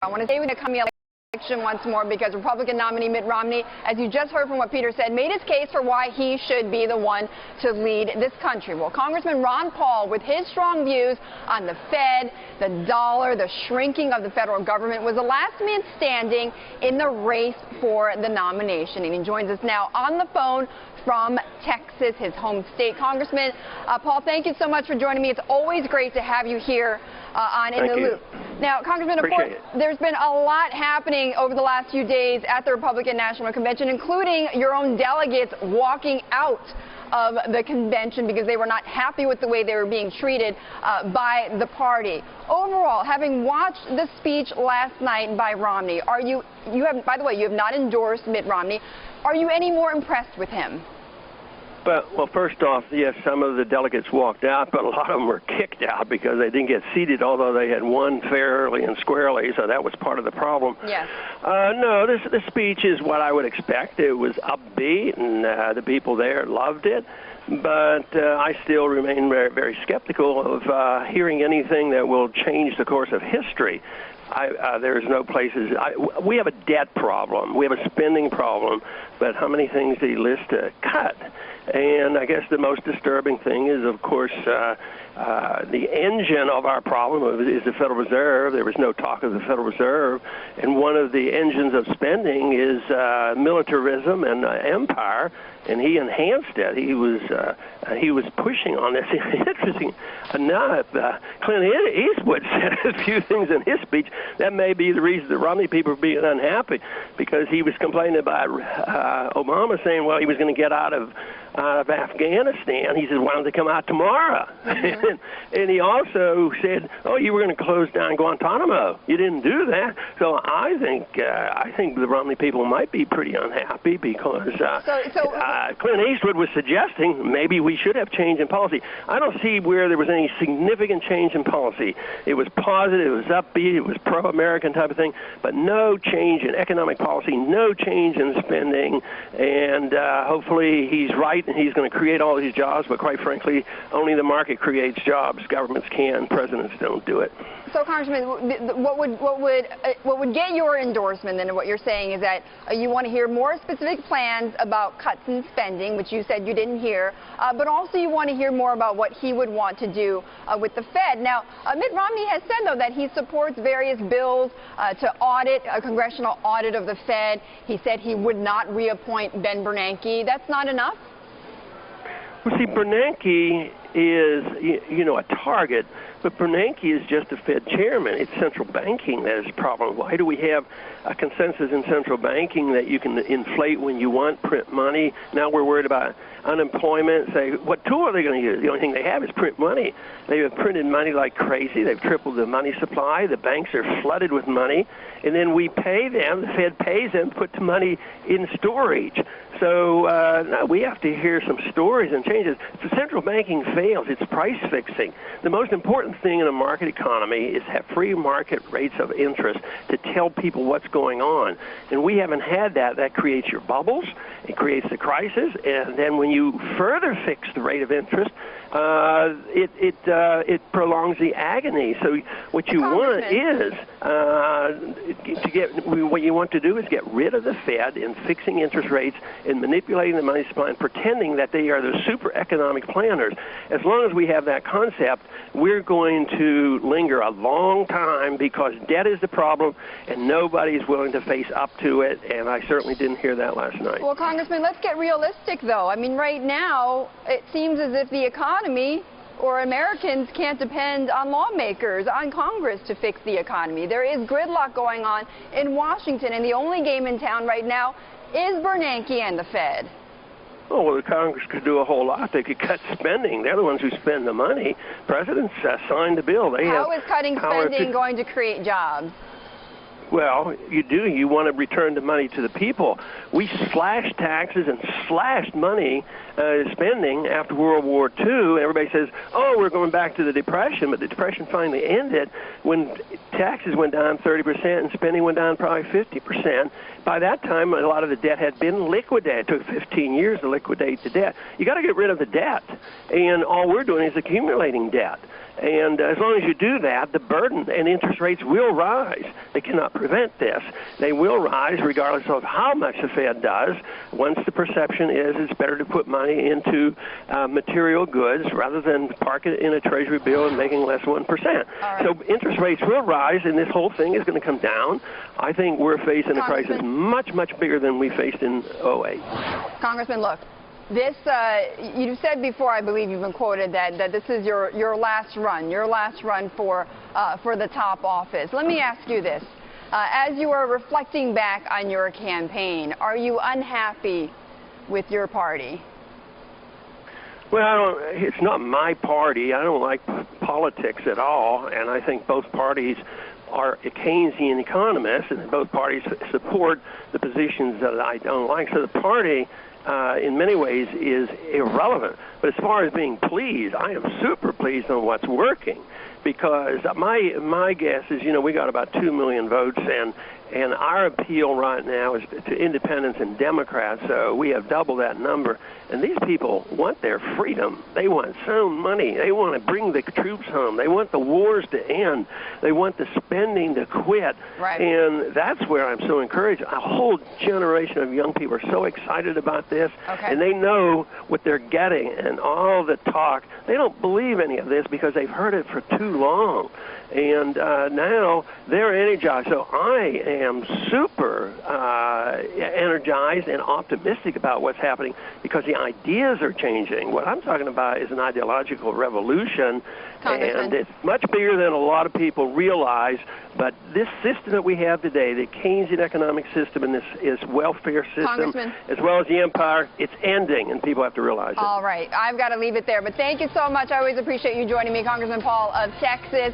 I want to stay with the coming election once more because Republican nominee Mitt Romney, as you just heard from what Peter said, made his case for why he should be the one to lead this country. Well, Congressman Ron Paul, with his strong views on the Fed, the dollar, the shrinking of the federal government, was the last man standing in the race for the nomination. And he joins us now on the phone from Texas, his home state. Congressman Paul, thank you so much for joining me. It's always great to have you here on In the Loop. Now, Congressman, of course, there's been a lot happening over the last few days at the Republican National Convention, including your own delegates walking out of the convention because they were not happy with the way they were being treated by the party. Overall, having watched the speech last night by Romney, by the way, you have not endorsed Mitt Romney. Are you any more impressed with him? Well, first off, yes, some of the delegates walked out, but a lot of them were kicked out because they didn't get seated, although they had won fairly and squarely, so that was part of the problem. Yes. No, this speech is what I would expect. It was upbeat, and the people there loved it. But I still remain very, very skeptical of hearing anything that will change the course of history. There's no places. We have a debt problem. We have a spending problem. But how many things did he list to cut? And I guess the most disturbing thing is, of course, the engine of our problem is the Federal Reserve. There was no talk of the Federal Reserve. And one of the engines of spending is militarism and empire. And he enhanced it. He was pushing on this. Interesting enough, Clint Eastwood said a few things in his speech. That may be the reason the Romney people are being unhappy, because he was complaining about Obama saying, well, he was going to get out of Afghanistan. He said, why don't they come out tomorrow? Mm-hmm. and he also said, oh, you were going to close down Guantanamo. You didn't do that. So I think the Romney people might be pretty unhappy because Clint Eastwood was suggesting maybe we should have change in policy. I don't see where there was any significant change in policy. It was positive, it was upbeat, it was pro-American type of thing, but no change in economic policy, no change in spending, and hopefully he's right and he's going to create all these jobs, but quite frankly, only the market creates jobs. Governments can, presidents don't do it. So, Congressman, what would get your endorsement then? What you're saying is that you want to hear more specific plans about cuts in spending, which you said you didn't hear, but also you want to hear more about what he would want to do with the Fed. Now, Mitt Romney has said, though, that he supports various bills to audit a congressional audit of the Fed. He said he would not reappoint Ben Bernanke. That's not enough? Well, see, Bernanke is, a target, but Bernanke is just a Fed chairman. It's central banking that is a problem. Why do we have a consensus in central banking that you can inflate when you want, print money? Now we're worried about unemployment. Say, what tool are they going to use? The only thing they have is print money. They have printed money like crazy. They've tripled the money supply. The banks are flooded with money. And then we pay them, the Fed pays them to put the money in storage. So no, we have to hear some stories and changes. If central banking fails, it's price fixing. The most important thing in a market economy is have free market rates of interest to tell people what's going on. And we haven't had that. That creates your bubbles. It creates the crisis. And then when you further fix the rate of interest, it prolongs the agony. So what you want is what you want to do is get rid of the Fed in fixing interest rates and manipulating the money supply and pretending that they are the super economic planners. As long as we have that concept, we're going to linger a long time because debt is the problem and nobody's willing to face up to it, and I certainly didn't hear that last night. Well, Congressman, let's get realistic, though. I mean, right now, it seems as if the economy or Americans can't depend on lawmakers, on Congress to fix the economy. There is gridlock going on in Washington, and the only game in town right now is Bernanke and the Fed. Oh, well, the Congress could do a whole lot. They could cut spending. They're the ones who spend the money. Presidents signed the bill. How is cutting spending going to create jobs? Well, you do. You want to return the money to the people. We slashed taxes and slashed money spending after World War II. Everybody says, oh, we're going back to the Depression, but the Depression finally ended when taxes went down 30% and spending went down probably 50%. By that time, a lot of the debt had been liquidated. It took 15 years to liquidate the debt. You got to get rid of the debt, and all we're doing is accumulating debt. And as long as you do that, the burden and interest rates will rise. They cannot prevent this. They will rise regardless of how much the Fed does. Once the perception is it's better to put money into material goods rather than park it in a Treasury bill and making less than 1%. Right. So interest rates will rise, and this whole thing is going to come down. I think we're facing a crisis much, much bigger than we faced in 2008. Congressman, look. This, you said before, I believe you've been quoted that this is your last run for the top office. Let me ask you this. As you are reflecting back on your campaign, are you unhappy with your party? Well, it's not my party. I don't like politics at all, and I think both parties are Keynesian economists, and both parties support the positions that I don't like. So the party, in many ways, is irrelevant. But as far as being pleased, I am super pleased on what's working, because my guess is, we got about 2 million votes, and our appeal right now is to independents and Democrats. So we have double that number. And these people want their freedom. They want some money. They want to bring the troops home. They want the wars to end. They want the spending to quit. Right. And that's where I'm so encouraged. A whole generation of young people are so excited about this. Okay. And they know what they're getting. And all the talk, they don't believe any of this because they've heard it for too long. And now they're energized. So I am super energized and optimistic about what's happening because the ideas are changing. What I'm talking about is an ideological revolution, and it's much bigger than a lot of people realize. But this system that we have today, the Keynesian economic system and this welfare system, as well as the empire, it's ending, and people have to realize it. All right. I've got to leave it there. But thank you so much. I always appreciate you joining me, Congressman Paul of Texas.